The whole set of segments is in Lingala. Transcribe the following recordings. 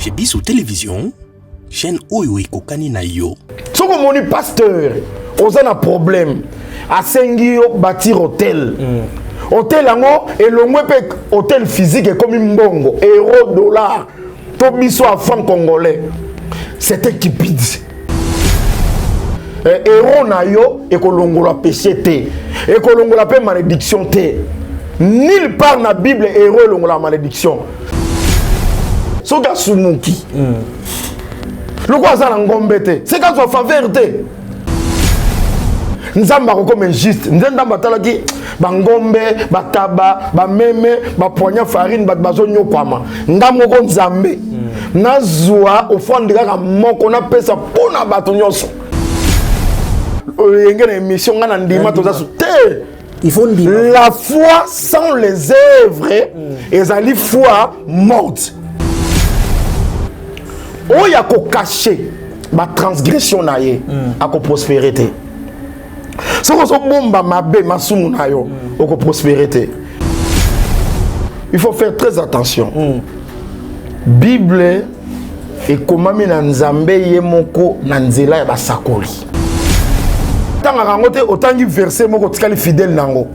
Chez Bissou Télévision, chaîne Oyo Ekokani na yo. Si vous êtes pasteur, vous avez un problème. À Sengio, bâtir hôtel. Hôtel, et le hôtel physique est comme un bongo. Euro, dollar, tout biso à franc congolais. C'était cupide. Euro na yo, et que l'on a péché te. Et que l'on a fait malédiction te. Nulle part dans la Bible, héros l'on la malédiction. Soga sumuki. Le quoi ça l'engombete? C'est quand tu as faveur te. Nzamba comme injuste. Nzamba talaki bangombe, bataba, bameme, bapoigna farine, bazonyo kwama. Ndamo ko nzambe. Nazwa au fond de la moko na pesa pona bato nyonso. Yengena émission ngana ndima toza su te. Il faut dire. La foi sans les œuvres est la foi morte. Oh, il y a qu'à cacher ma transgression naie à ko prospérité. Si on bomba ma bé ma sumu na yo au ko prospérité. Il faut faire très attention. Bible et comment na nzambe yemoko na nzela ya basakoli. Autant que verset moko tikali fidèle nango.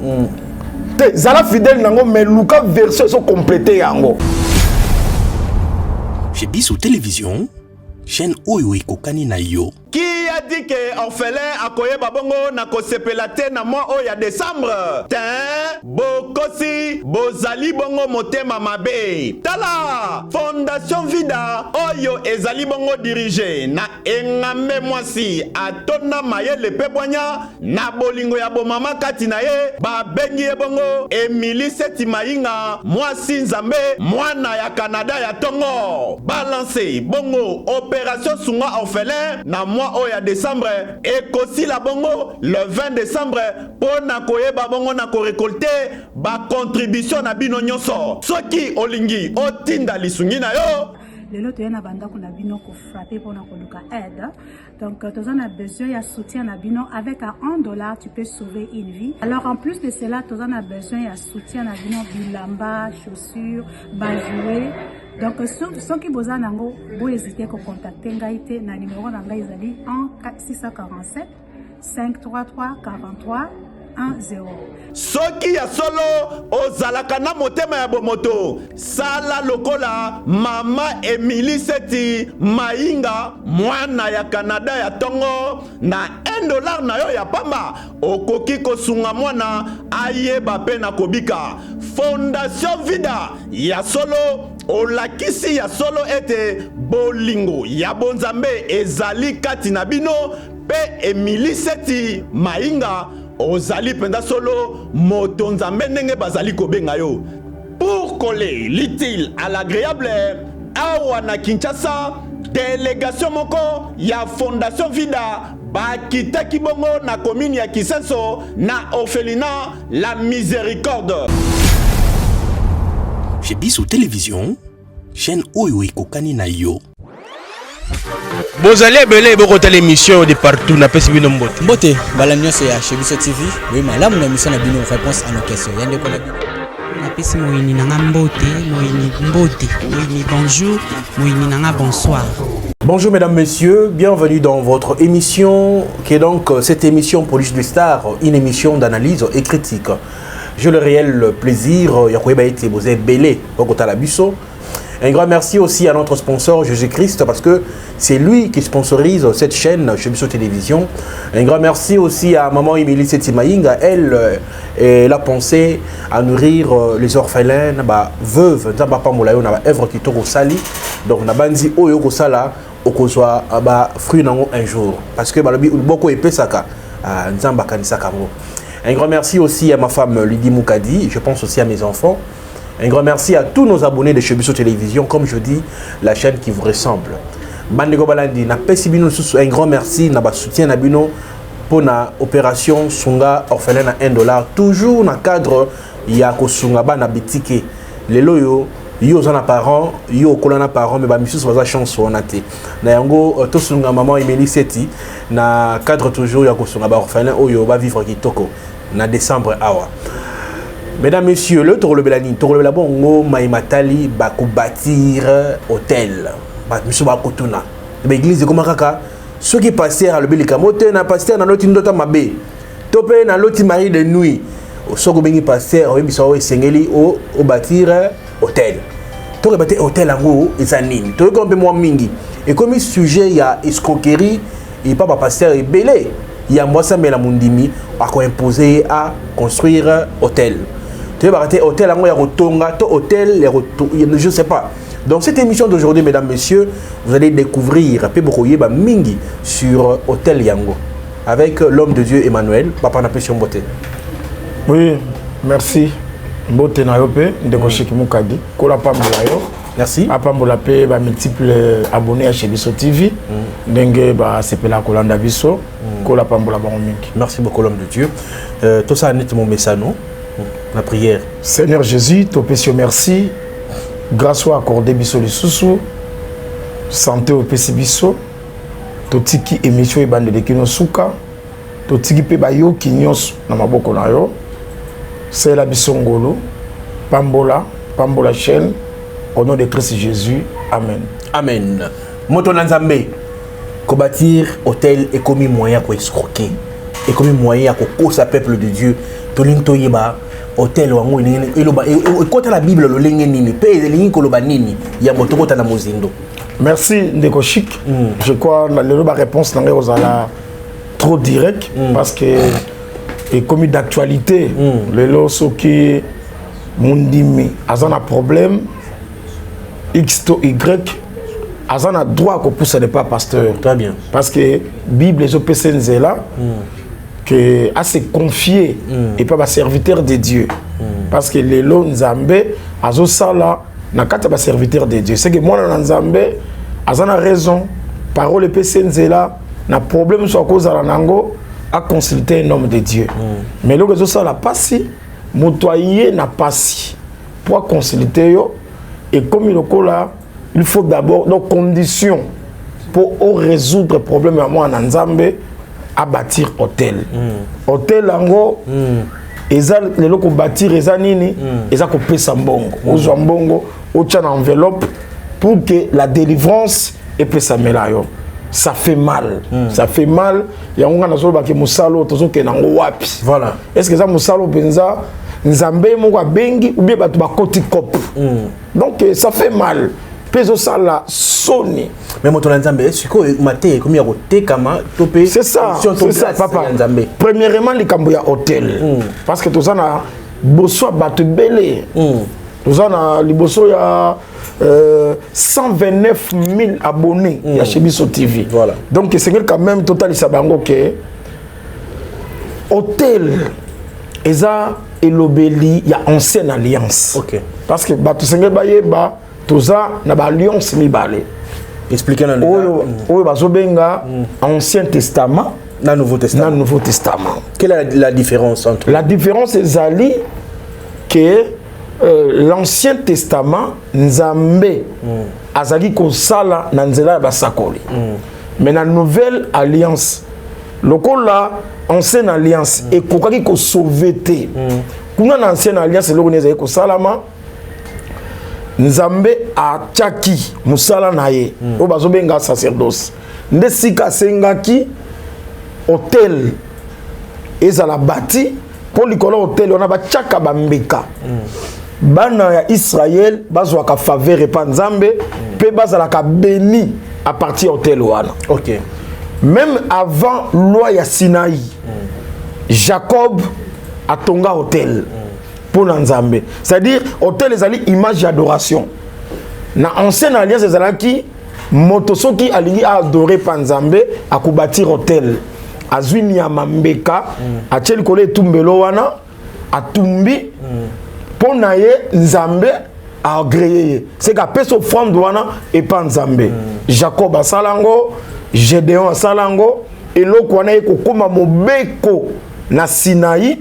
Te zala fidèle nango mais Luka verset sont complétés yango. Chez Bissou Télévision, chaîne Oyo Ekokani na yo. Qui a dit que orphelin a koye babongo na ko sepelate na mois oya décembre? Tin, bokosi, bozali bongo motema mabe. Tala, Fondation Vida, oyo ezali bongo dirigé na engambe mwasi atona maye le pebonya na bolingo ya bomama kati na ye ba bengi e bongo Emily Seti Mainga mwasi nzambe mwana ya Canada ya Tongo. Balance bongo opération sunga orphelin na mois oya décembre et kosi la bongo le 20 décembre pour na koyeba bongo na ko récolter ba contribution na bino nyonso soki olingi otinda lisungi na yo. Les lots de banda qu'on a bino ko frapper pour na koluka aide. Donc tu as besoin de soutien à bino avec $1 tu peux sauver une vie. Alors en plus de cela tu as besoin de soutien à bino bilamba, chaussures, bajouer. Donc ceux qui besoin nango vous hésitez à contacter ngaite na numéro na ngai ezali 647 533 43 10. Soki ya solo ozalaka na motema ya bomoto sala lokola mama Emily Seti Mainga mwana ya Canada ya Tongo na $1 na yo ya pamba okoki kosunga mwana ayeba pe na kobika. Fondation Vida ya solo olakisi ya solo ete bolingo ya bonzambe ezali kati na bino pe Emily Seti Mainga ozali penda solo moto nzambe ndenge bazali kobenga yo. Pour coller l'utile à l'agréable, awa na Kinshasa délégation moko ya Fondation Vida bakitaki bongo na commune ya Kisenso na orphelinat La Miséricorde. Chez Bissou Télévision, chaîne Oyo Ekokani na yo. Bozali belé bokota l'émission de partout na pesi bino mbote. Mbote, balamio c'est chez Bissou TV. Oui, madame, la émission na bino réponse à nos questions. Yande ko na bino. Na pesi moyini nanga mbote, moyini bonjour, moyini nanga bonsoir. Bonjour mesdames, messieurs, bienvenue dans votre émission qui est donc cette émission Police du Star, une émission d'analyse et critique. J'ai le réel plaisir, un grand merci aussi à notre sponsor Jésus-Christ parce que c'est lui qui sponsorise cette chaîne chez Bissou Télévision. Un grand merci aussi à maman Emily Seti Mainga, elle a pensé à nourrir les orphelins, veuves, œuvre qui tourne au sali. Donc na bandi oyo ko sala okozwa fruit nango un jour parce que beaucoup epesaka nzamba kanisaka mo. Un grand merci aussi à ma femme Lydie Moukadi, je pense aussi à mes enfants. Un grand merci à tous nos abonnés de chez Bissou Télévision, comme je dis, la chaîne qui vous ressemble. Bandego Balandi, na pesi bino un grand merci na ba soutien na bino pour na opération Sunga orphelin à $1, toujours na cadre ya ko sunga ba na bitike. Les loyo yo zana parents, yo kolana parents mais ba misus baza chance on a té. Na yango to sunga maman Emily Seti na cadre toujours ya ko sunga ba orphelin oyo ba vivre kitoko na décembre awa. Mesdames, Messieurs, le Toro le Belani, Toro le Belabongo, Maïmatali, Bakou bâtir hôtel. miso ba kotuna ba église comme kaka ceux qui passaient à le belikamote na pasteur na loti ndota mabe topé na loti mari de nuit soko bengi pasteur o biso esengeli o bâtir hôtel to rebate hôtel ngo ezanini to ko mpe moi mingi et comme sujet ya escroquerie et pas pasteur belé il y a moi ça mais la mundimi a imposé à construire hôtel tu vas rater hôtel ngo ya rotonga to hôtel je sais pas. Donc cette émission d'aujourd'hui, mesdames, messieurs, vous allez découvrir Pebokoyeba Mingi sur Hôtel Yango avec l'homme de Dieu Emmanuel, Papa Napession Mbote. Oui, merci. Mbote Nayope, Ndekoshiki Mukadi, Kola Pambola yo. Merci. Pambola pe ba multiples abonnés à Chebiso TV. Ndenge ba sepela Kolanda Biso, Kola Pambola ba Mingi. Merci beaucoup l'homme de Dieu. Tout ça net mon message non? La prière. Seigneur Jésus, Topesio merci. Grâce soit accordé biso les sous santé au PC biso totiki émission et bande de kino suka totiki pe ba yo kinyos na maboko na yo c'est la bisongolo pambola chaîne au nom de Christ Jésus amen amen moto nzambe ko bâtir hôtel et comme moyen ko escroquer et comme moyen ko kosa peuple de Dieu to linto yeba hôtel wango nini eloba ekota la Bible lo lenge nini pe elingi koloba nini ya moto kota na mozindo. Merci Ndeko Chic. Je crois la réponse n'a pas trop direct parce que et comme d'actualité le loso qui mundimi azana problème X to Y azana droit qu'on pousse n'est pas pasteur. Très bien. Parce que Bible les OPC là que à se confier et pas serviteur de Dieu parce que les lots nzambe azo sala na kata ba serviteur de Dieu c'est que moi na nzambe azana raison parole PC nzela na problème soit cause à nango à consulter un homme de Dieu mais le azo sala passi motoyer na passi pour consulter yo et comme il là il faut d'abord nos conditions pour résoudre problème à moi na nzambe à bâtir hôtel. Hôtel ango eza les locaux bâtir eza nini eza ko pesa mbongo. Ozo mbongo ocha na enveloppe pour que la délivrance et pesa melayo. Ça fait mal. Ça fait mal. Ya nga na zo ba ke musalo tozo ke nango wapi. Voilà. Est-ce que ça musalo penza nzambe moko bengi ou bien batu ba koti kop. Donc ça fait mal. Peso sala soni. Mais mon nzambe est-ce que maté comme ya côté kama topé c'est ça papa premièrement les kambo ya hôtel parce que tous na boso batu belé tous na liboso ya 129 000 abonnés ya Chebiso TV. Voilà. Donc c'est quand même total isabango que hôtel eza elobeli ya ancienne alliance. OK. Parce que batu sengel bayeba toza na ba alliance mibale. Expliquez-nous. Oui, bazobenga Ancien Testament, na Nouveau Testament. Nouveau Testament. Quelle est la différence entre? La différence est ali que l'Ancien Testament nzambe azali ko sala na nzela ba sakoli. Mais la Nouvelle Alliance, lokola Ancienne Alliance et kokaki ko sauveté. Kuna na Ancienne Alliance le koneza ko salama nzambe a tchaki musala naye o bazobenga sacerdoce nde sika sengaki hôtel ezala bati pour likolo hôtel on a ba tchaka bambeka bana ya Israël bazwaka faveur pa nzambe pe bazala ka béni à partir hôtel wana. OK. Même avant loi ya Sinaï Jacob a tonga hôtel pour Nzambe. C'est-à-dire, hôtel les alliés image d'adoration. Dans l'ancienne alliance, les alliés motoso qui alliés à adorer Panzambe, à bâtir hôtel. À Zwini à Mambeka, à Tchel Kole Tumbelo wana, à Tumbi, pour naye Nzambe à agréer. C'est qu'à peso offrande wana et Panzambe. Jacob à Salango, Gédéon à Salango, et l'autre wana y kokoma mobeko na Sinaï.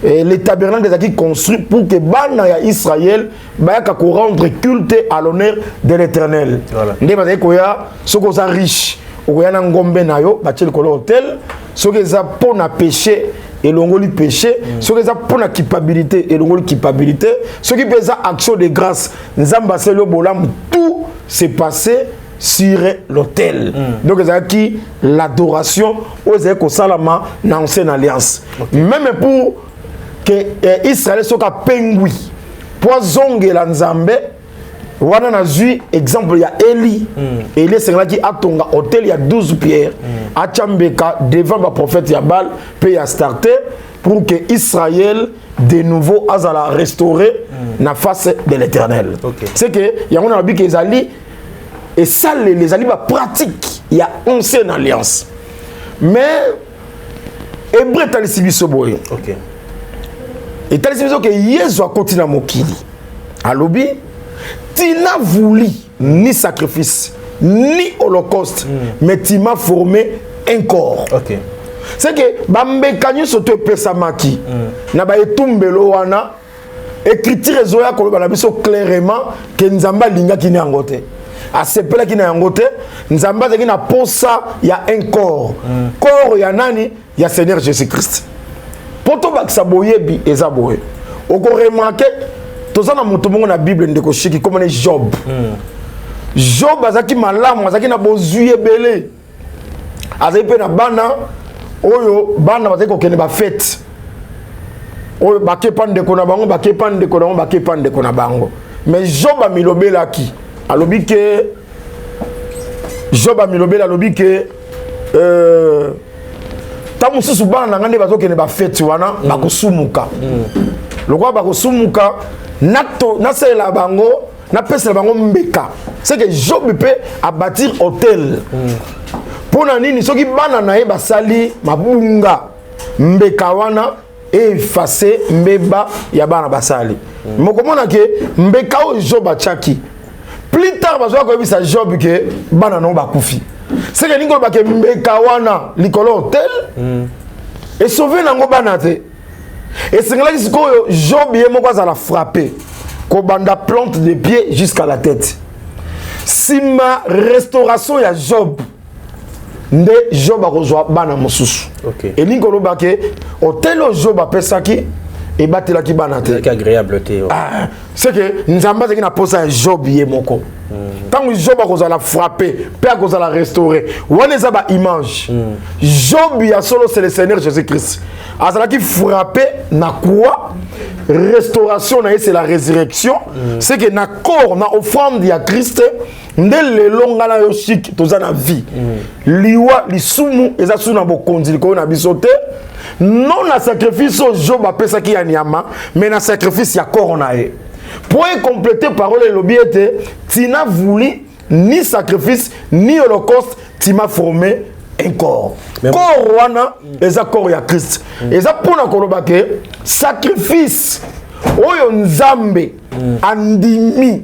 Les tabernacles des acquis construits pour que Bana ya Israël bayaka ko rendre culte à l'honneur de l'Éternel. Ndé bazé koya soko za riche okoya na ngombe na yo batie le hôtel soko za pona péché et l'ongoli péché soko za pona culpabilité et l'ongoli culpabilité soko pesa action de grâce nzamba selo bolam tout s'est passé sur l'autel. Donc qui l'adoration aux Salama dans l'ancienne alliance. Même pour que Israël soit pengui poison la Nzambe. Wana na zui exemple ya Eli. Eli c'est là qui a tonga hôtel il y a 12 pierres. A Tchambeka devant le prophète Yabal puis a starté pour que Israël de nouveau a la restaurer na face de l'Éternel. C'est que il y a on a dit que ali et ça les ali ba pratique il y a ancienne alliance. Mais hébreu talisibiso boy. OK. Et talisibiso que Yesu a continué mokili. Alobi tu n'as voulu ni sacrifice, ni holocauste, mais tu m'as formé un corps. Okay. C'est que Bambekanyu soto pesamaki, na ba etumbelo wana, écriture zoya ko ba biso clairement que Nzamba linga ki na ngote. A sepela ki na ngote, Nzamba zaki na posa ya un corps. Corps ya nani? Ya Seigneur Jésus-Christ. Poto bakisa boyebi eza boye. Oko remarquer tozana moto mongo na Bible ndeko shiki comme ne Job. Job azaki malamu azaki na bozuye belé. Azaki pe na bana oyo bana bazaki ko kene ba fête. Oyo bakepa ndeko na bango bakepa ndeko na bango bakepa ndeko na bango. Mais Job a milobela ki alobi ke Job a milobela alobi ke tamu susu bana ngande bazo kene ba fête wana bakosumuka. Lokwa bakosumuka nato nasela bango na pesa bango mbeka. C'est que Job peut à bâtir hôtel. Pour nani soki bana na ye basali mabunga mbeka wana effacer mbeba ya bana basali. Mokomona ke mbeka o Job achaki. Plus tard bazo ko bisa Job ke bana no bakufi. C'est que ningo ba ke mbeka wana likolo hôtel et sauver nango bana te. Et c'est là que Job est moko za la frapper kobanda plante de pied jusqu'à la tête. Si ma restauration ya Job nde Job a rejoint bana mosusu. OK. Et l'ingolo baké hôtel Job a pesaki et batela ki bana te. C'est agréable te. Ah, c'est que nzamba zaki na posa Job yé moko. Tant que Job a rejoint la frapper, père a la restaurer. Wana za ba image. Job ya solo c'est le Seigneur Jésus-Christ. Azala qui frappé na quoi restauration na c'est la résurrection. C'est que na corps na offrande ya Christ ndele longa na yoshik tozana vie. Liwa lisumu eza suna bokonzi ko na bisote. Non na sacrifice Job a pesa ki ya nyama, mais na sacrifice ya corps na e. Pour compléter parole l'obiete, tu n'as voulu ni sacrifice ni holocauste, tu m'as formé un corps. Corps wana eza corps ya Christ. Eza pona koloba ke sacrifice oyo nzambe andimi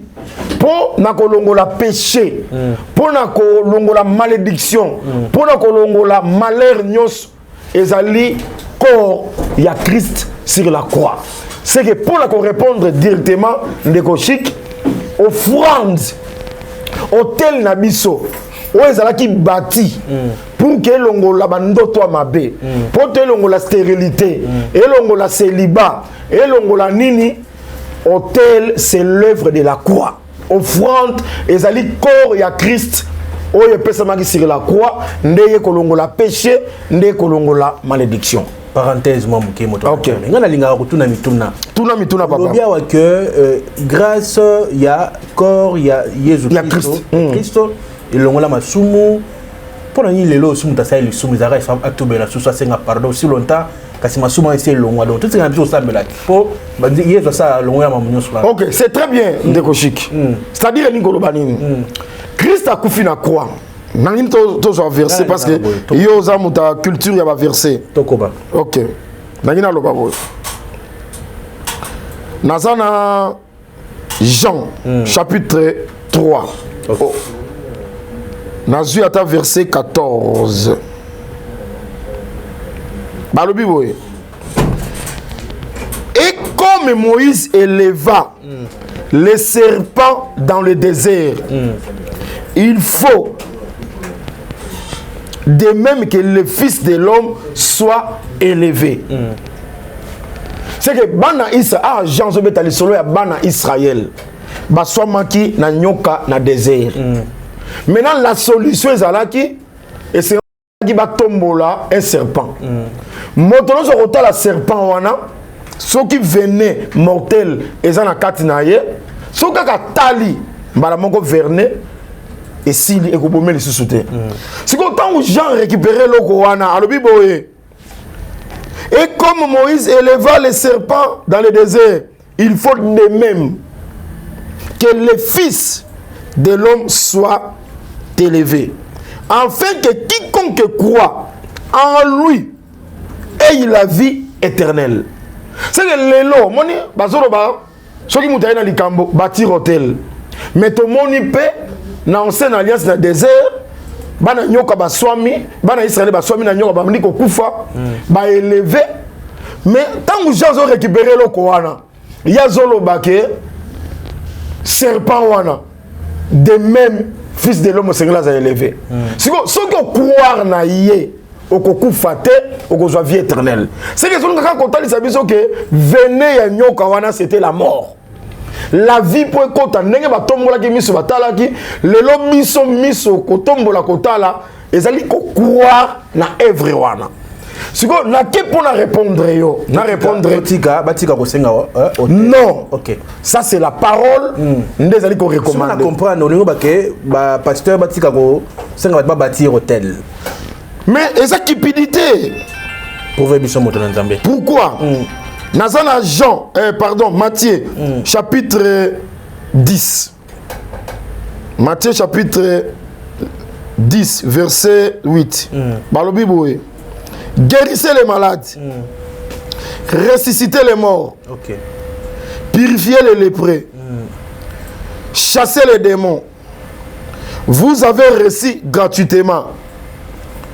po na kolongola péché, po na kolongola malédiction, po na kolongola malheur nyos ezali corps ya Christ sur la croix. C'est que pour la répondre directement ndeko chic offrande hôtel nabiso o ezala ki bâti pour que longola bandoto mabe pour que longola stérilité et longola célibat et longola nini hôtel c'est l'œuvre de la croix. Offrande ezali corps ya Christ o yepesa maki sur la croix ndeye kolongola péché ndeye kolongola malédiction. Parenthèse moi muke moto. OK. Ngana linga kutuna mituna. Tuna mituna papa. Lobia wa que grâce ya corps ya Jésus Christ. Christo ilongola masumu pona ni lelo sumu tasai le sumu zara fa atobela susa senga pardon si longtemps kasi masumu ese longwa donc tout ça biso sambela po Jésus ça longwa mamunyo sur. OK, c'est très bien ndeko chic. C'est-à-dire ni ngolo banini. Christ a kufi na croix. Nangini to verset parce que yo za muta culture ya ba verset. Tokoba. OK. Nangini aloba bo. Nazana Jean chapitre 3. Okay. Oh. Nazu ata verset 14. Balobi boye. Et comme Moïse éleva les serpents dans le désert, il faut de même que le Fils de l'homme soit élevé. C'est que bana Isa Jean Zobeta le solo ya bana Israël. Baswa maki na nyoka na désert. Maintenant, la solution est là qui va tomber un serpent. Maintenant, je retrouve la serpent wana. Ceux qui venaient mortels et en a katinaye. Ceux qui tali, balamoko verné et s'il est coupé les sous-soutés. C'est quand où Jean récupérait le Kowana à l'obiboé. Et comme Moïse éleva les serpents dans le désert, il faut de même que les fils de l'homme soient élevés, afin que quiconque croit en lui ait la vie éternelle. C'est que les lots, moni, bazoroba, ceux qui montent dans les cambo, bâtir hôtel. Mais tout le monde peut, dans l'ancienne alliance dans le désert, bana nyoka baswami, bana Israël baswami na nyoka bamni ko kufa, ba élevé. Mais tant que gens ont récupéré le Koana, il y a zolo baké serpent wana, de même fils de l'homme Seigneur a élevé. Si ceux qui croient na yé, au kufa te, au soit vie éternelle. C'est que quand on dit que venez ya nyoka wana c'était la mort. La vie pour écouter, n'engue ba tombola ki miso batala ki, le lo miso ko tombola kotala, ezali ko croire na œuvre wana. Siko na ke pour na répondre yo, na répondre batika ko senga non. OK. Ça c'est la parole ndezali ko recommander. On comprendre on ba ke ba pasteur batika ko senga ba bâtir hôtel. Mais eza cupidité. Pourquoi? Nazana Jean, Matthieu, chapitre 10. Matthieu, chapitre 10, verset 8. Balobiboué. Guérissez les malades. Ressuscitez les morts. Okay. Purifiez les lépreux. Chassez les démons. Vous avez reçu gratuitement.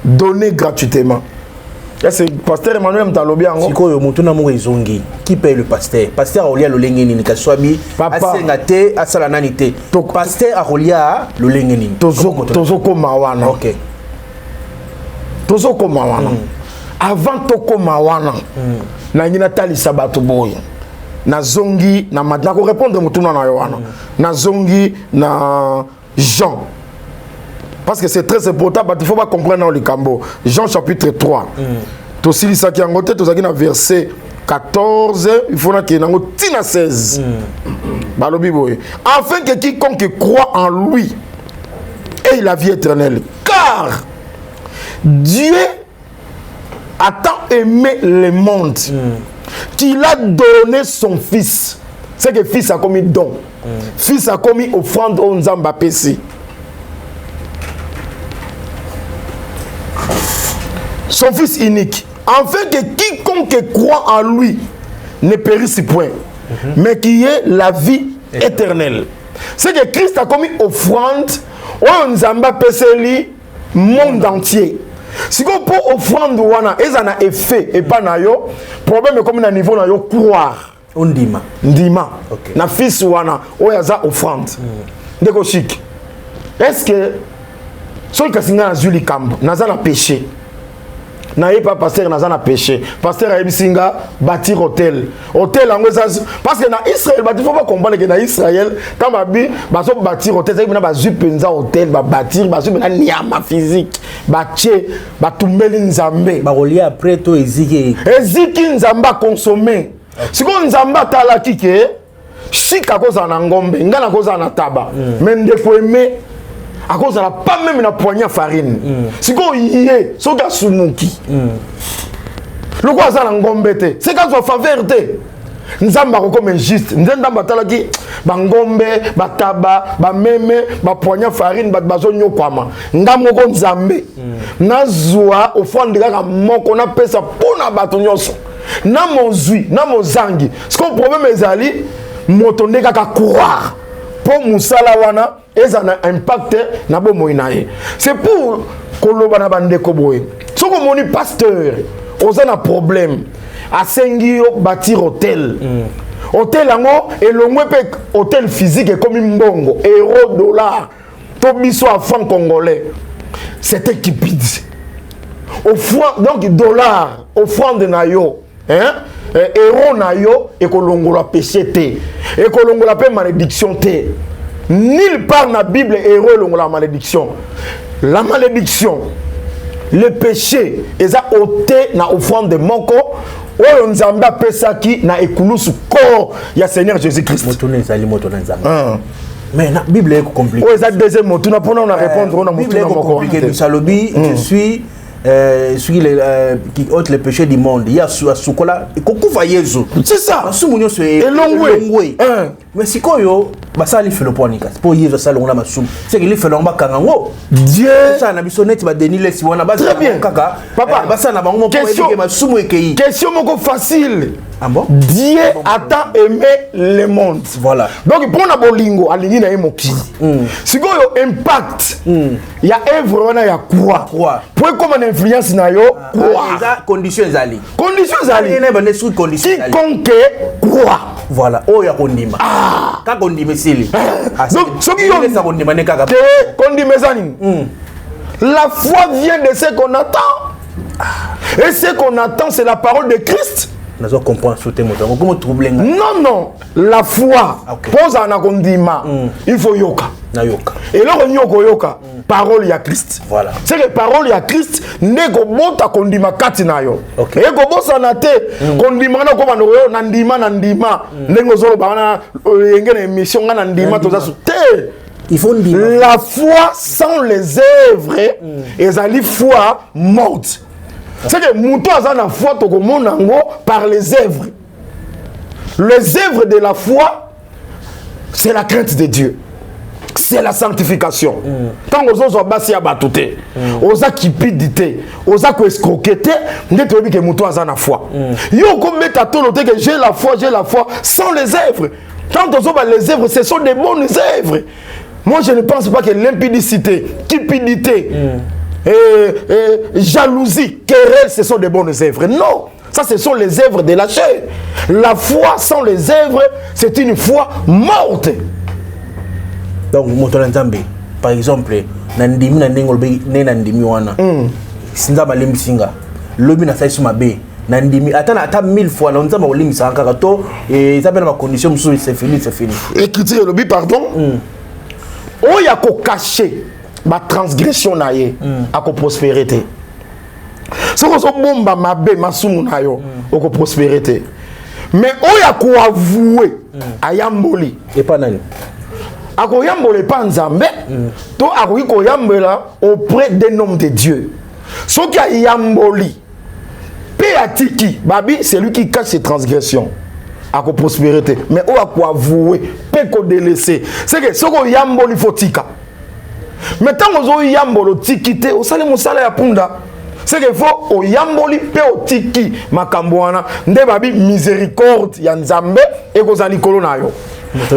Donnez gratuitement. C'est pasteur Emmanuel Mtalobi ango. Siko yo mutu na mo ezongi. Qui paye le pasteur? Pasteur Arolia lo lengeni ni kaswabi. Asengate asala nani te. Pasteur Arolia lo lengeni. Tozo koma wana. OK. Tozo koma wana. Avant to koma wana. Na ngina tali sabato boy. Na zongi na madna ko répondre mutu na yo wana. Na zongi na Jean. Parce que c'est très important, il ne faut pas comprendre dans le cambo. Jean chapitre 3. Tu as dit ça qui est en côté, tu as dit verset 14, il faut qu'il y ait 16. Afin que quiconque croit en lui ait la vie éternelle. Car Dieu a tant aimé le monde qu'il a donné son fils. C'est que fils a commis don. Fils a commis offrande au Nzamba PC. Son fils unique, afin que quiconque croit en lui ne périsse point, mais qu'il y ait la vie éternelle. C'est que Christ a commis offrande au Nzamba Peseli monde entier. Si on peut offrande wana, et ça a effet et pas na yo, problème est comme na niveau na yo croire. Ndima. Ndima. Na fils wana, o yaza offrande. Ndeko chic. Est-ce que celui qui a signé na Zuli Kambo, naza na péché? N'ayez pas pasteur n'a péché. Pasteur a Ebisinga bâtir hôtel. Hôtel en parce que dans Israël, il faut pas comprendre que dans Israël, quand babi baso bâtir hôtel, c'est que na zupenza hôtel, ba bâtir, baso na niama physique, bache, ba tumbeli nzambe. Ba relier après to eziki. Eziki nzamba consommer. Si ko nzamba tala kike, shika koza na ngombe, ngana koza na taba. Mais ndeko aimé à cause de la pas même la poignée farine. Si quoi y est, ce gars soumuki. Le quoi ça l'angombete, c'est quand on faveur te. Nzamba comme injuste. Nzamba talaki, bangombe, bataba, ba meme, ba poignée farine, ba bazonyo kwama. Ngamo ko nzambe. Nazwa au fond de la moko na pesa pona batonyoso. Na mozui, na mozangi. Ce qu'on problème est ali, motonde kaka croire. Pour Moussala wana, et un impact na bo moinaye. C'est pour koloba na bande koboy. So ko moni pasteur, oza na problème. A sengio bâtir hôtel. Hôtel ango et le moins hôtel physique est comme mbongo, euro dollar. To biso à franc congolais. C'était cupide. Au franc donc dollar, au franc de nayo, hein? Euro na yo et kolongola péché te et kolongola pe malédiction te nulle part dans la Bible héros la malédiction. La malédiction, le péché, ils ont ôté na offrande de Moko. Oyo nzamba pesaki na ekulusu corps ya Seigneur Jésus-Christ. Mais la Bible est compliquée. Oui, c'est le deuxième mot. Tu n'as pas à répondre. La Bible est compliquée. Salobi, je suis celui qui ôte les péchés du monde. Il y a Soukola. C'est ça. Et l'ongwe. Mais si koyo, ça lui fait le point. Pour Yesu ça l'on a masum. C'est qu'il fait l'omba kangango. Dieu. Ça na bisonnet ba deni les si wana ba. Très bien. Papa. Ça na bango question moko facile. Ah bon? Dieu a tant aimé le monde. Voilà. Donc pour na bolingo alingi na emoki. Si koyo impact. Il y a œuvre wana ya quoi? Pour comme une influence na yo quoi? Conditions ali. Conditions ali. Quiconque quoi? Voilà. Oh ya kondima. Quand kondima sili. Donc ce qui on ça kondima ne kaka. Kondima zani. La foi vient de ce qu'on attend. Et ce qu'on attend c'est la parole de Christ. Nous avons compris ce thème. Comment troubler? Non non, la foi. Pose à nakondima. Il faut yoka. Et là on yoka. Parole ya Christ. Voilà. C'est que parole ya Christ nego monta kondima kati na yo. Et ko bosa na te kondima na ko bano yo nandima nengo zolo bana ngene émission nga nandima toza su te. Il faut dire la foi sans les œuvres et ali foi morte. C'est que mouto azana foi to ko monango par les œuvres. Les œuvres de la foi c'est la crainte de Dieu. C'est la sanctification. Tant que vous avez basé à batouté, vous avez cupidité, vous avez escroqué, vous avez dit que vous avez la foi. Vous avez dit que j'ai la foi sans les œuvres. Tant que vous avez les œuvres, ce sont des bonnes œuvres. Moi, je ne pense pas que l'impudicité, cupidité, jalousie, querelle, ce sont des bonnes œuvres. Non. Ça, ce sont les œuvres de la chair. La foi sans les œuvres, c'est une foi morte. Donc motola nzambe par exemple nandimi na ndengol be ne nandimi wana sinza balembi singa lobi na saisu mabe nandimi ata 1000 fois na nzamba olimisa kaka to et ça bena ma condition musu c'est fini écriture lobi pardon oya ko cacher ba transgression na ye a ko prospérité soko so bomba mabe masumu na yo o ko prospérité mais oya ko avouer ayamboli et pas nani akoyambole pa nzambe to akoki koyambola auprès des hommes de Dieu. Soki ayamboli pe atiki babi c'est lui qui cache ses transgressions ako prospérité mais o ako avouer pe ko délaisser c'est que soko yamboli fotika mais tant ozo yambolo tikité o sale musala ya punda c'est que faut o yamboli pe o tiki makambo wana nde babi miséricorde ya nzambe e kozali kolo na yo.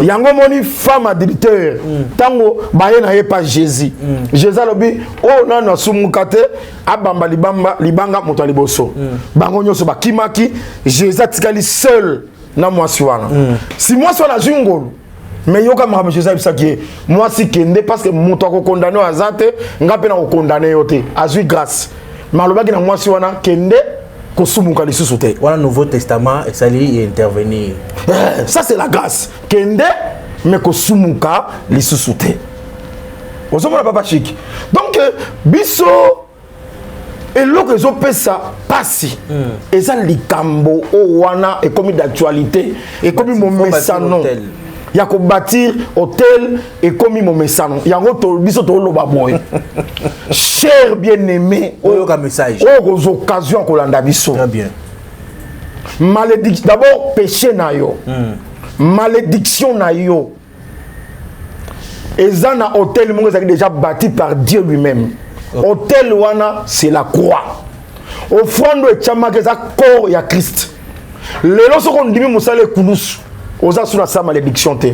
Yango moni femme adultère tango baye na ye pas Jésus Jésus lobi o nana sumukate abamba libanga moto liboso bango nyoso bakimaki Jésus tikali seul na mwasi wana si mwasi wana jungolo mais yoka mama Jésus bisaki mwasi kende parce que moto ko condamner azate ngape na ko condamner yote azui grâce malobaki na mwasi wana kende voilà le Nouveau Testament et ça y intervenir. Ça c'est la grâce. Kende mais kosumuka li susute. Osomona papa chic. Donc biso et l'autre ils ont fait ça passi. Et ça likambo o wana et comme d'actualité et comme mon messano. Il y a qu'on bâtir hôtel et comme mon messano. Il y a un biso to lo baboy. Cher bien-aimé, message. Aux occasions qu'on l'a biso. Très bien. Malédiction d'abord péché na yo. Malédiction na yo. Et ça na hôtel mon déjà bâti par Dieu lui-même. Hôtel wana c'est la croix. Au fond de chama que ça corps ya Christ. Les lorsqu'on qu'on dit musale kulus. Oza suna sa malédiction te.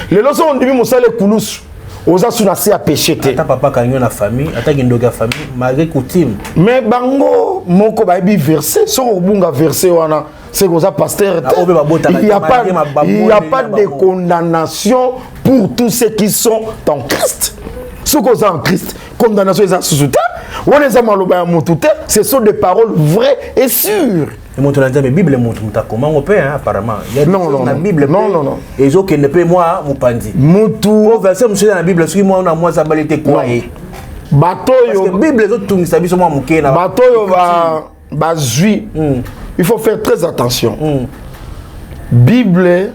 Les lorsqu'on on dit musale kulus. Oza suna se a péché te. Ata papa kanyo na famille, ata gindoga famille, malgré coutume. Mais bango moko ba bi verset, so obunga verset wana, c'est que ça pasteur. Il n'y a pas de condamnation pour tous ceux qui sont en Christ. Ceux qui sont en Christ, condamnation est sous terre. On les a maloba ya motute, ce sont des paroles vraies et sûres. Et mon tonton mais Bible montre comment on peut apparemment. Il y a non, la Bible. Non. Et zo qui ne peut moi mon pandi. Mutu. Au verset monsieur dans la Bible, ce qui moi on a moi ça balité quoi bateau yo. Parce que Bible les autres tout ça biso moi muké na. Bateau yo ba zui. Il faut faire très attention. Bible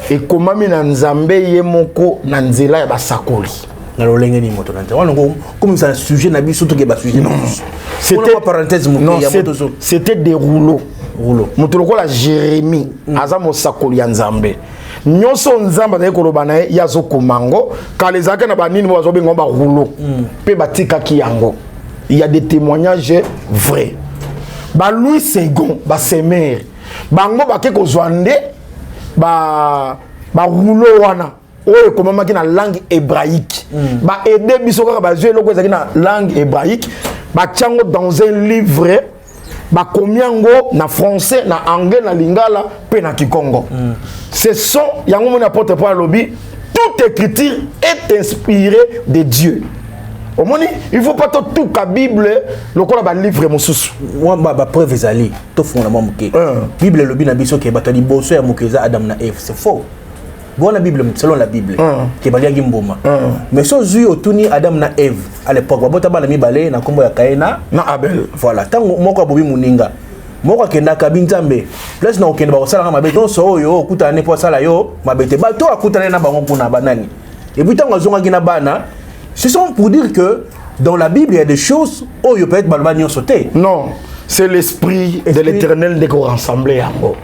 et comment na nzambe ye moko na nzela ya basakoli. Na lolenge ni moto nante. Wana comme ça sujet na biso to ke ba sujet. C'était parenthèse c'était des rouleaux. Moto lokola Jérémie azamo sakoli ya nzambe. Nyonso nzamba na ekoloba na ya zo komango kalezaka na banini mo bazo bengo ba rouleau. Pe batika ki yango. Il y a des témoignages vrais. Ba Louis II, ba Semer, bango ba ke kozwande ba rouleau wana. Oye comment qui na langue hébraïque. Ba aider biso kaka ba jouer loko ezaki na langue hébraïque. Ba tiango dans un livre. Ba komiango na français, na anglais, na lingala, pe na kikongo. Ce sont yango mon apôtre Paul lobby. Toute écriture est inspirée de Dieu. Au moins, il faut pas tout la Bible, le quoi la livre mususu. Moi ba preuve ezali, to fondament muké. Bible lobby na biso ke batali boso ya mukeza Adam na Eve, c'est faux. Bon la Bible selon la Bible ke balia gimboma. Mais so zui otuni Adam na Eve à l'époque babota bala mi balé na kombo ya Kaina na Abel. Voilà, tango moko bobi muninga. Moko kenda kabinzambe. Place na okenda ba sala mabe don so yo okuta ne po sala yo mabete ba to akuta na bango kuna banani. Et puis tango zonga gina bana, ce sont pour dire que dans la Bible il y a des choses où il peut être balbani sauté. Non. C'est l'esprit de l'Éternel de rassembler yango.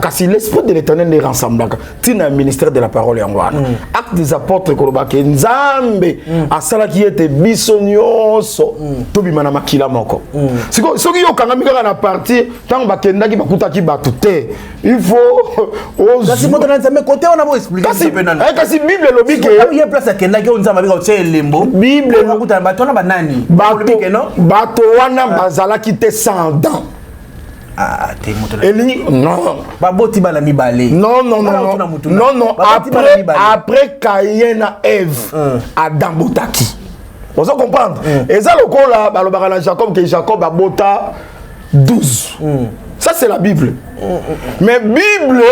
Kasi l'esprit de l'Éternel de rassembler. Tina ministère de la parole yango. Acte des apôtres kolobake nzambe asala ki ete bisonyoso to bimana makila moko. Siko soki yo kanga mika na partie tant bakenda ki bakuta ki batute. Il faut kasi motana nzambe côté on a beau expliquer kasi Bible lobike il y a place akenda ki nzambe bika otse lembo. Bible bakuta batona banani. Bato wana bazala qui te sans dents. Ah, t'es non. Baboti bala mi balé. Non. Après Caïn et Ève, Adam botaki. Vous allez comprendre. Et ça le coup là, balobara Jacob que Jacob a bota 12. Ça c'est la Bible. Mais Bible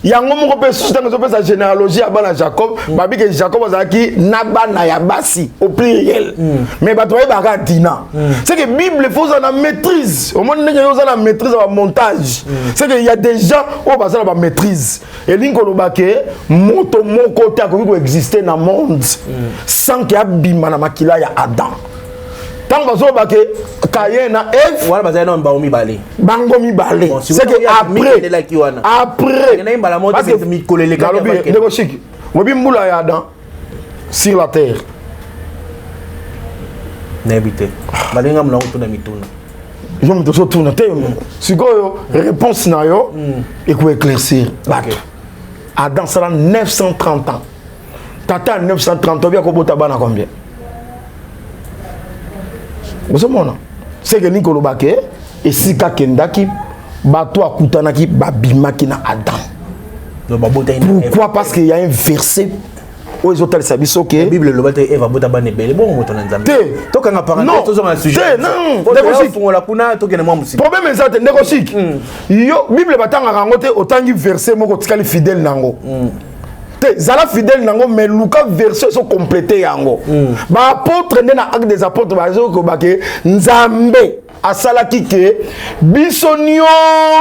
il y a un moment où on peut sa généalogie à bana Jacob, babi que Jacob azaki nabana ya basi au pluriel. Mais ba toi ba dina. C'est que Bible faut en maîtrise. Au moins il y a la maîtrise au montage. C'est que il y a des gens où ba ça la maîtrise. Et linko lobake moto mon côté ko exister dans monde sans qu'il y a bima na makila ya Adam. Tant que vous avez Caïn et Ève, voilà, vous avez un baomi balé. Bangomi balé. C'est que après, parce que sur la terre. N'habitez. Balinga mna utuna mituna. Je me suis tourné. Si vous réponse na yo, et vous éclaircir. Adam sera 930 ans. Tata 930 ans, bien qu'on bota bana combien? C'est que Nicolas Baké et Sika Kendaki bato akutanaki babimaki na Adam. Pourquoi? Parce qu'il y a un verset où ils ont tel sabiso que la Bible le bate Eva bota bane bele bon moto na nzambe. To kanga parenthèse to zonga sujet. Non, la kuna to kena mwa musika. Problème est ça négocique. Yo Bible batanga rangote otangi verset moko tikali fidèle nango. Zala fidèle nango mais Lucas verset sont complétés yango. Ba apôtre na acte des apôtres ba zo ko baké nzambe asalaki ke bisonyo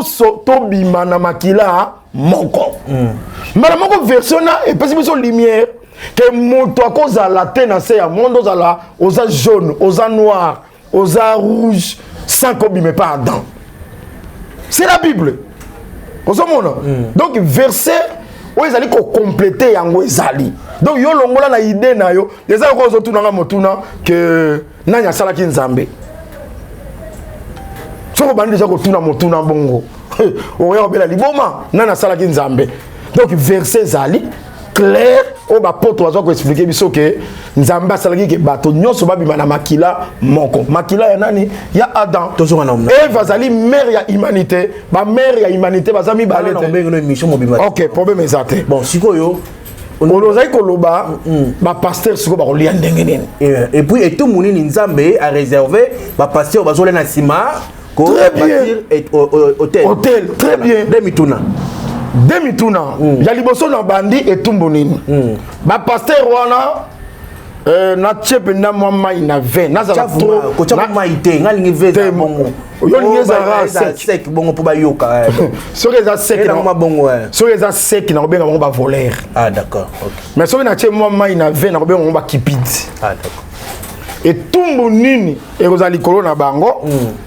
so to bima na makila moko. Mais moko version na et parce que lumière que moto akoza la tena se ya monde ozala oza jaune, oza noir, oza rouge sans ko bime pas Adam. C'est la Bible. Donc verset où ils allaient compléter yango ezali. Donc yo longola na idée na yo, les gens ko zo tunanga motuna que nanya sala ki nzambe. Soko bandi déjà ko tuna motuna bongo. Oya obela liboma nana sala ki nzambe. Donc verset zali clair o ba poto wazo ko expliquer biso que nzambe sala ki bato nyonso babima na makila moko. Makila ya nani? Ya Adam. Tozo na omna. Eve azali mère ya humanité, ba mère ya humanité bazami balete. OK, problème exact. Bon, sikoyo Olozai koloba ba pasteur siko ba kolia ndenge nini. Et puis et tout monini nzambe a réservé ba pasteur bazole na sima Très bien. Hôtel. Hôtel, très bien. Demi-touna. Demi-touna. Il y a liboso na bandi et tumbonini. Ba pasteur wana na tchepe na mama ina 20 na za trop ko tchapa maite ngalingi veza bongo. Yo lingi za sec bongo po ba yoka. So les a sec na mama bongo. So les a sec na benga ba voler. Ah d'accord. OK. Mais so na tchepe mama ina 20 na benga ba kipidi. Ah d'accord. Et tumbu nini ekozali likolo na bango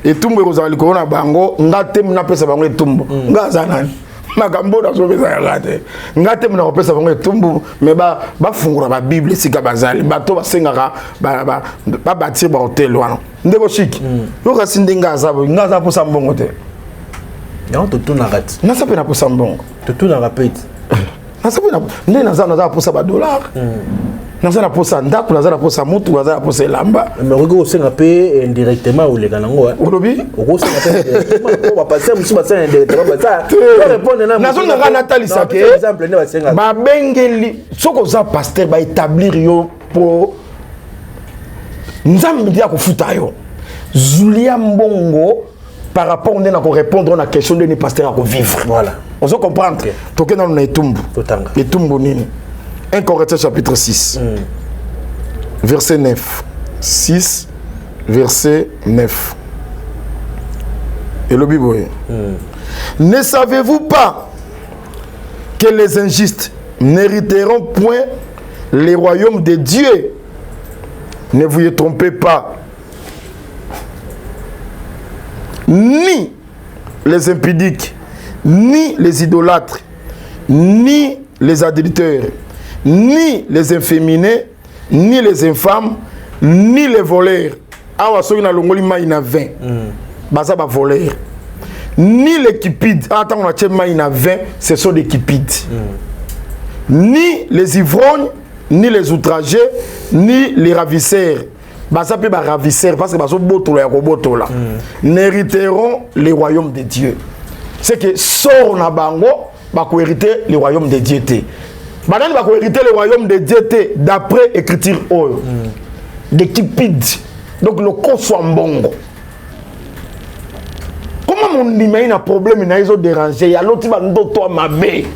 et tumbu ekozali likolo na bango ngate mna pesa bango etumbu ngaza nani makambo na so pesa ngate ngate mna ko pesa bango etumbu mais ba fungura ba bible sika bazali bato basengaka ba bâtir ba hôtel wana ndeko chic yo kasi ndinga ngaza po sambongo te non tout na rat na sa pe na po sambongo tout na rapide na sa pe na ndé na za po sa ba dollar naza na posa ndako naza na posa mutu naza na posa elamba mais rego osenga pe indirectement olega nango olobi okosenga pe indirectement ba passer musu ba senga indirectement ba ça répondre na nazo nga natalisa ke exemple ne ba senga ba bengeli soko za pasteur ba établir yo po nzambe dia ko futa yo Zulia Mbongo par rapport on est à répondre à la question de ne pasteur à vivre. Voilà. On se comprendre. Toké dans le Etumbu. Etumbu nini. 1 Corinthiens chapitre 6. Verset 9. 6 verset 9. Et le Bible. Ne savez-vous pas que les injustes n'hériteront point les royaumes de Dieu? Ne vous y trompez pas. Ni les impudiques, ni les idolâtres, ni les adultères, ni les inféminés, ni les infâmes, ni les voleurs. Awa soki na longoli mai na 20. Baza ba voleur. Ni les cupides. Attends, on a tché mai na 20, ce sont des cupides. Ni les ivrognes, ni les outragés, ni les ravisseurs. Baza pe ba ravisseurs parce que bazo botola ya kobotola. N'hériteront les royaumes de Dieu. C'est que sort na bango ba ko hériter les royaumes de Dieu té. Banani ba ko hériter les royaumes de Dieu té d'après écriture oyo. Des cupides. Donc le corps soit mbongo. Comment mon email a problème na iso déranger ya l'autre va ndo toi mabe.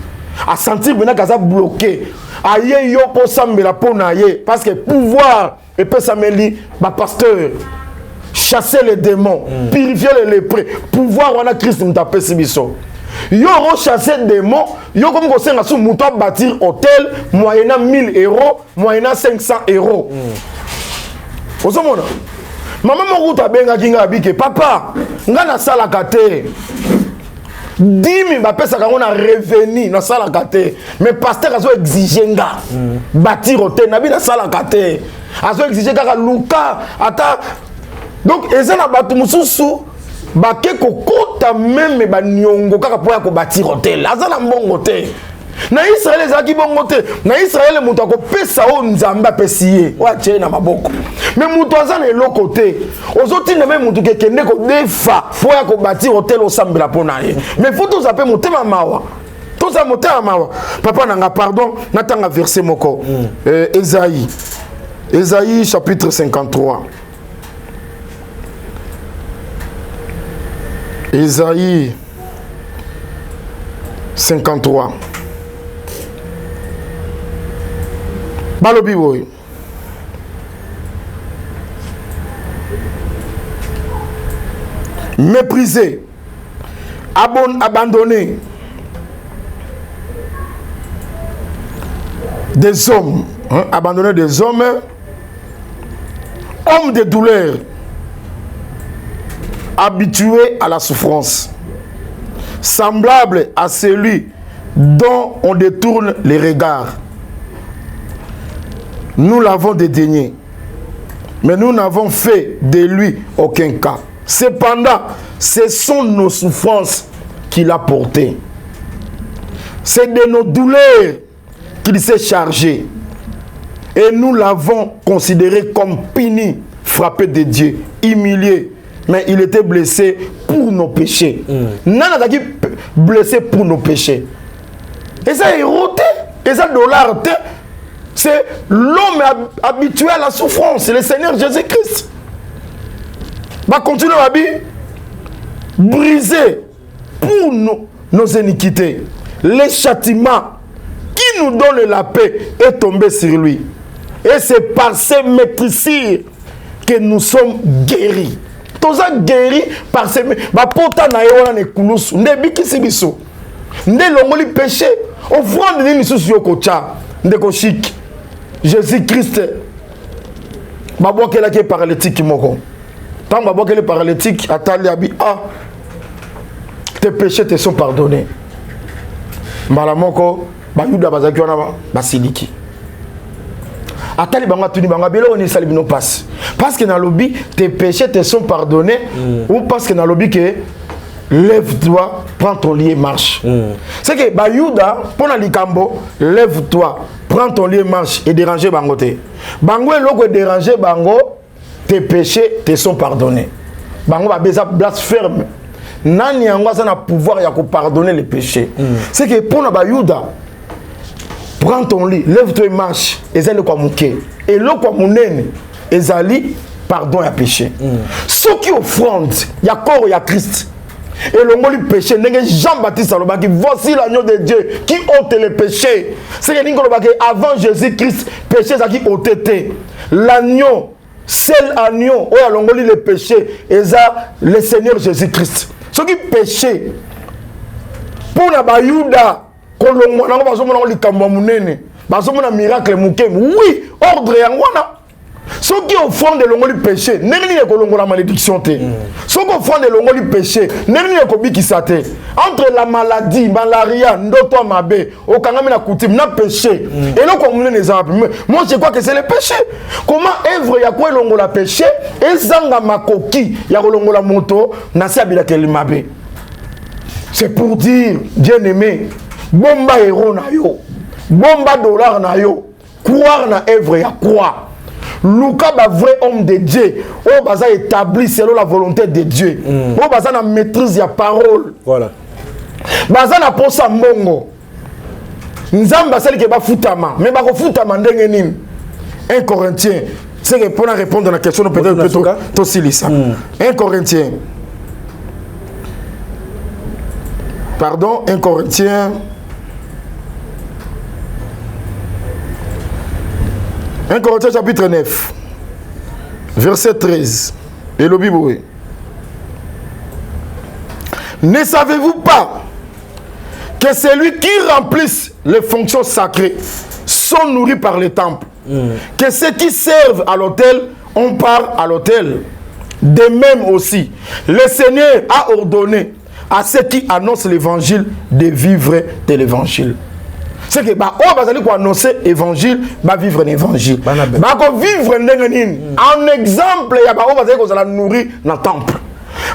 A sentir bena kaza bloqué. Aye yo po sambela po na ye parce que pouvoir et peut s'amélior ma pasteur chasser les démons, purifier les lépreux, pouvoir wana Christ m'tape sibiso. Yo chasser les démons, yo comme ko senga sou muto bâtir hôtel moyennant 1000 €, moyennant 500 €. Osomona. Maman mo ruta benga kinga bike papa, nga na sala kate. 10 000 bapesa kango na revenu na sala kate. Mais pasteur azo exiger nga bâtir hôtel na bi na sala kate. Azo exiger kaka luka ata. Donc eza na batu mususu bake kokota même ba nyongo kaka po ya ko bâtir hôtel. Aza na mbongo te. Na Israël ezaki bongo te. Na Israël mutu akopesa o nzamba pesiye. Wa tche na maboko. Mais mutu aza na eloko te. Ozoti na même mutu kekende ko defa po ya ko bâtir hôtel o sambela pona ye. Mais faut tous appeler motema mawa. Tous a motema mawa. Papa nanga pardon, natanga verset moko. Esaïe. Esaïe chapitre 53. Esaïe 53. Balobi boy. Méprisé, abandonné des hommes, abandonné des hommes, hommes de douleur, habitués à la souffrance, semblable à celui dont on détourne les regards. Nous l'avons dédaigné, mais nous n'avons fait de lui aucun cas. Cependant, ce sont nos souffrances qu'il a portées. C'est de nos douleurs qu'il s'est chargé. Et nous l'avons considéré comme puni, frappé de Dieu, humilié. Mais il était blessé pour nos péchés. Nana a blessé pour nos péchés. Et ça est roté. Et ça dollar. C'est l'homme habitué à la souffrance. C'est le Seigneur Jésus-Christ. Va continuer ma vie. brisé pour nos iniquités. Le châtiment qui nous donne la paix est tombé sur lui. Et c'est par ces maîtrisires que nous sommes guéris. Tous guéris par ces maîtrisires. Le péché. Offrande de Misusu Yokocha. Ndeko chic. Jésus-Christ. Babo kela ke paralytique moko. Tant babo kela paralytique atali abi tes péchés te sont pardonnés. Malamoko ba yuda bazaki wana ba siliki. Atali banga tuni banga belo ni salibino passe. Parce que dans lobby tes péchés te sont pardonnés ou parce que dans lobby que lève-toi, prends ton lit et marche. C'est que ba yuda pona likambo lève-toi, prends ton lit et marche et déranger bangote. Bango eloko déranger bango, tes péchés te sont pardonnés. Bango ba beza blasphème. Nani yango na pouvoir ya ko pardonner les péchés. C'est que pona ba yuda prends ton lit, lève-toi et marche. Ezali kwa muke. Et lo kwa munene ezali pardon ya péché. Ceux qui offrande, ya corps ya Christ. Et le mot du péché, Jean-Baptiste Alobaki, voici l'agneau de Dieu qui ôte les péchés. C'est que avant Jésus-Christ, péché ça qui ôtait. L'agneau, seul agneau, où il a les péchés, et ça, le Seigneur Jésus-Christ. Ce qui péché, pour la Bayouda, quand on a un miracle, oui, ordre et ceux qui ont fond de l'ongo du péché, n'est pas la malédiction. Ceux qui ont fond de l'ongo du péché, n'est pas entre la maladie, malaria, ndoto mabe, au kanami na coutume, na péché. Et là, comme nous les avons, moi je crois que c'est le péché. Comment œuvre ya quoi l'ongo la péché, et zanga makoki, ya l'ongo la moto, na sabila kel mabe. C'est pour dire, bien aimé, bomba héros na yo, bomba dollar na yo, croire na œuvre ya quoi. Lucas est un vrai homme de Dieu. On va établi selon la volonté de Dieu. On va la maîtrise de la parole. Voilà. Baza na posa mbongo. Nzamba celle qui va foutama. Mais ba ko foutama ndenge nini. 1 Corinthiens. C'est que pour répondre à la question peut-être tosilisa. 1 Corinthiens. Pardon, 1 Corinthiens. 1 Corinthiens chapitre 9, verset 13. Et le Bible. Ne savez-vous pas que celui qui remplisse les fonctions sacrées sont nourris par le temple, que ceux qui servent à l'autel, on part à l'autel. De même aussi, le Seigneur a ordonné à ceux qui annoncent l'évangile de vivre de l'évangile. C'est que on va annoncer l'évangile, va vivre l'évangile. Va vivre en exemple, il y a on va nourrir dans le temple.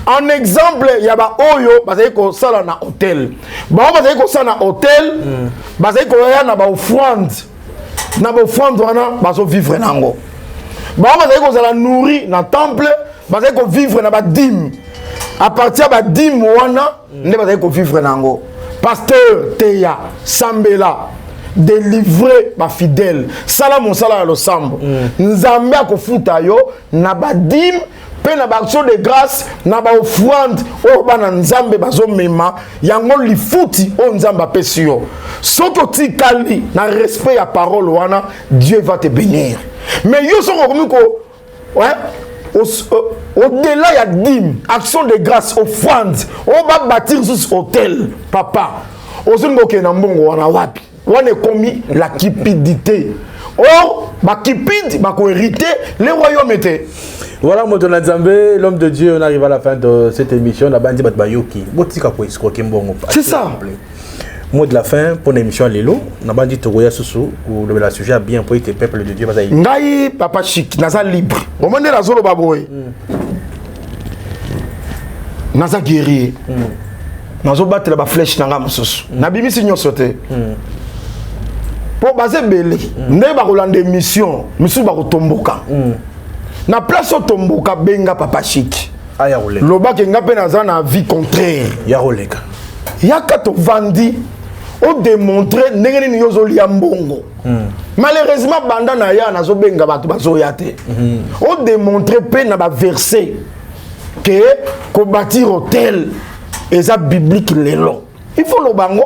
En exemple, il y a oyo on va dans hôtel. On va dans hôtel, on va dans offrande. Na offrande on va vivre nango. On va nourrir dans le temple, on va vivre dans dîme. À partir de dîme on va vivre nango. Pasteur Teya Sambela délivrer ma fidèle salam sala lo sambo nzambe akofuta yo na badim pe na action de grâce na ba offrande o bana nzambe bazomema yango lifuti o nzamba pesi yo soko tikali na respect ya parole wana Dieu va te bénir mais yo soko komiko au-delà il y a dîme, action de grâce, offrande. On va bâtir ce hôtel, papa. On est commis la cupidité. Or, ma cupide, ma hérité, les royaumes étaient. Voilà, Modona Nzambe, l'homme de Dieu, on arrive à la fin de cette émission. C'est ça. Mot de la fin pour l'émission Lelo, on a dit Togoya Sousou, où le sujet a bien pour le peuple de Dieu. Ngaï, papa chic, naza libre. Au moment de la zone baboy. Naza guerrier. Nazo battre la flèche dans la moussous. Nabimi signon sauté. Pour baser belé, ne ba rolande mission, monsieur ba tomboka. Na place au tomboka benga papa chic. Aya roleka. Loba ke ngape naza na vie contraire. Ya roleka. Yaka to vandi o démontrer ndenge ni yozoli ya mbongo. Malheureusement banda na ya nazo benga batu bazo yate. O démontrer pe na ba verser. que ko bâtir hôtel eza biblique lelo il faut le bango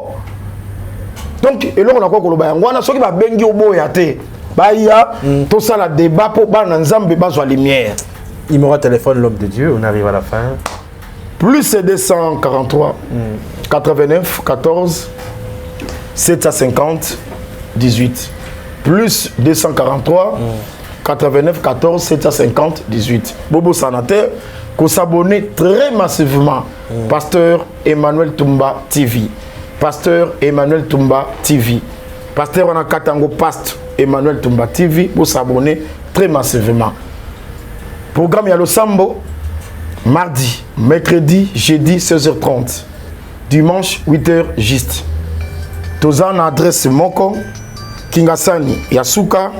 donc eloko na ko lo bango na soki ba bengi oboya te ba ya tout ça la débat pour ba na nzambe bazwa lumière. Numéro de téléphone l'homme de Dieu, on arrive à la fin. Plus 243 89 14 750 18. Plus 243 89 14 750 18. Bobo Sanater, qu'on s'abonne très massivement. Pasteur Emmanuel Toumba TV. Pasteur Emmanuel Toumba TV. Pasteur on a Katango Past Emmanuel Toumba TV pour s'abonner très massivement. Programme Yalo Sambo, mardi, mercredi, jeudi 16h30, dimanche 8h juste. Tozan adresse Moko, Kingasani Yasuka,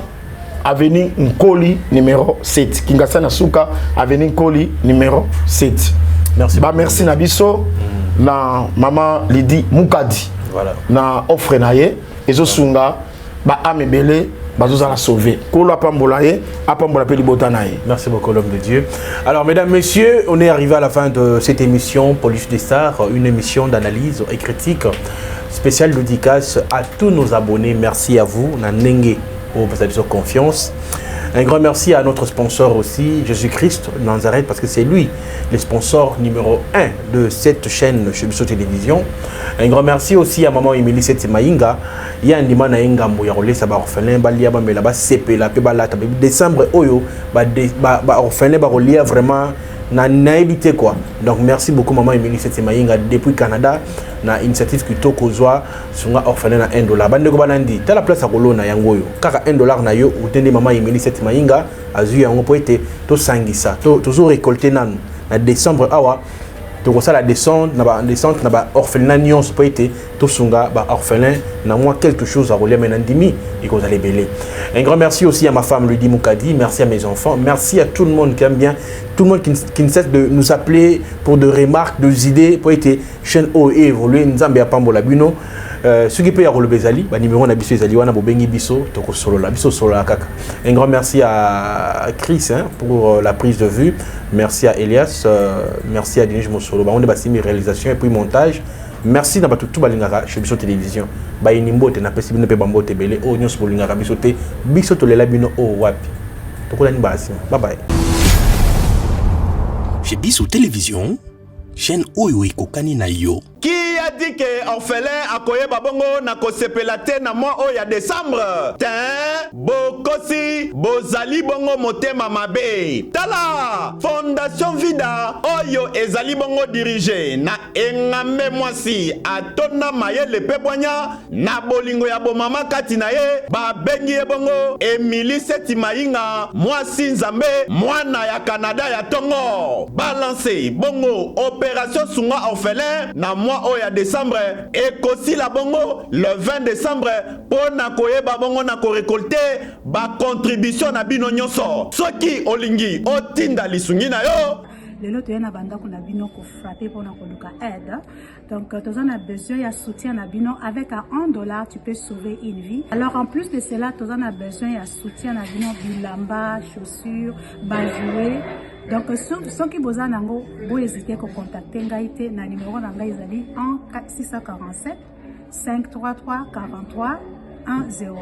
avenue Nkoli numéro 7. Kingasani Yasuka, avenue Nkoli numéro 7. Merci. Bah, merci Nabiso, na maman Lydie Moukadi. Voilà. Na offre naye, ezo sunga, ba amebele. Sauvé. Merci beaucoup l'homme de Dieu. Alors mesdames, messieurs, on est arrivé à la fin de cette émission Police des Stars, une émission d'analyse et critique spéciale dédicace à tous nos abonnés. Merci à vous, Nanenge, pour votre confiance. Un grand merci à notre sponsor aussi, Jésus-Christ Nazareth, parce que c'est lui le sponsor numéro 1 de cette chaîne Chebiso Télévision. Un grand merci aussi à maman Émilie Seti Maïnga. Il y a un dimanche à Engambo, il y a un orphelin, il y a un CP, décembre, orphelin, vraiment. Na évité quoi. Donc merci beaucoup maman Émilie Seti Maïnga depuis Canada na initiative qui to kozwa sunga orphelin na $1 bande ko banandi ta la place à kolona yango yo kaka $1 na yo utende maman Émilie Seti Maïnga azu yango po ete to sangisa to toujours récolter nanu na décembre awa to ça la descente na ba orphelin nyonso po ete to sunga ba orphelin na moi quelque chose à relier menandimi et que vous allez belé. Un grand merci aussi à ma femme Lydie Moukadi, merci à mes enfants, merci à tout le monde qui aime bien, tout le monde qui ne cesse de nous appeler pour des remarques, des idées, pour être chaîne haut et évoluer, nous avons Pambola Bino. Ce qui peut y avoir le Bezali, numéro na biso Bezali, wana bobengi biso, toko solo la biso solo la kaka. Un grand merci à Chris pour la prise de vue, merci à Elias, merci à Denis Mosolo, on a bâti mes réalisations et puis montage. Merci na batu balingaka chez Biso Télévision. Ba inimbote na pesi bino pe bambote belé o nyos bolingaka biso te biso to lela bino o wapi. Tokola ni basi. Bye bye. Chez Biso Télévision, chaîne oyo ekokani na yo. Qui a dit que orphelin akoye babongo na kosepela te na mois oya décembre? Tin bokosi bozali bongo motema mabe. Tala Fondation Vida oyo ezali bongo dirigé na engame mwasi atona mayele pebwanya na bolingo ya bomama kati na ye ba bengi ye bongo Émilie Seti Maïnga mwasi nzambe mwana ya Canada ya tongo balancer bongo opération sunga orphelin na mois oya décembre et kosi la bongo le 20 décembre pour na koyeba bongo na ko récolter ba contribution na bino nyonso soki olingi otinda lisungi na yo lelo toyena banda kuna bino ko frapper pour na koluka aide. Donc tu as besoin de soutien na bino avec $1 tu peux sauver une vie. Alors en plus de cela tu as besoin de soutien na bino bilamba, chaussures, bajouer. Donc ceux qui besoin nango bo hésiter à contacter ngaite na numéro na ngai ezali 647 533 43 10.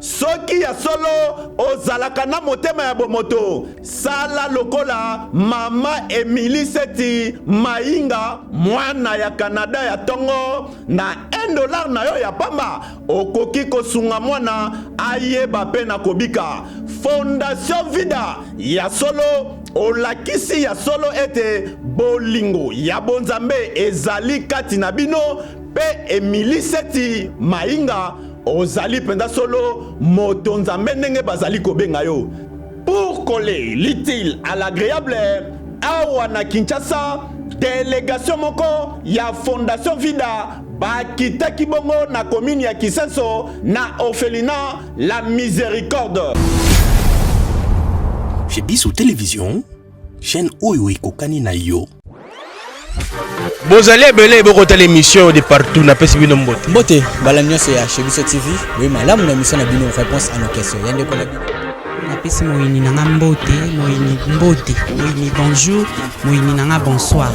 soki ya solo ozalaka na motema ya bomoto sala lokola mama Émilie Seti Maïnga mwana ya Canada ya tongo na $1 na yo ya pamba okoki kosunga mwana ayeba pe na kobika. Fondation Vida ya solo olakisi ya solo ete bolingo ya bonzambe ezali kati na bino pe Émilie Seti Maïnga ozali penda solo moto nzambe ndenge bazali kobenga yo. Pour coller l'utile à l'agréable awa na Kinshasa délégation moko ya Fondation Vida bakitaki bongo na commune ya Kisenso na orphelinat La Miséricorde. Chez Biso Télévision, chaîne oyo ekokani na yo. Bozali ebele bokota l'émission de partout na pesi bino mbote. Mbote bala nyonso ya Chebiso TV, oui malamu na mission na bino réponse à nos questions. Yande ko na bino. napesi moyini nanga mbote, moyini mbote, moyini bonjour, moyini nanga bonsoir.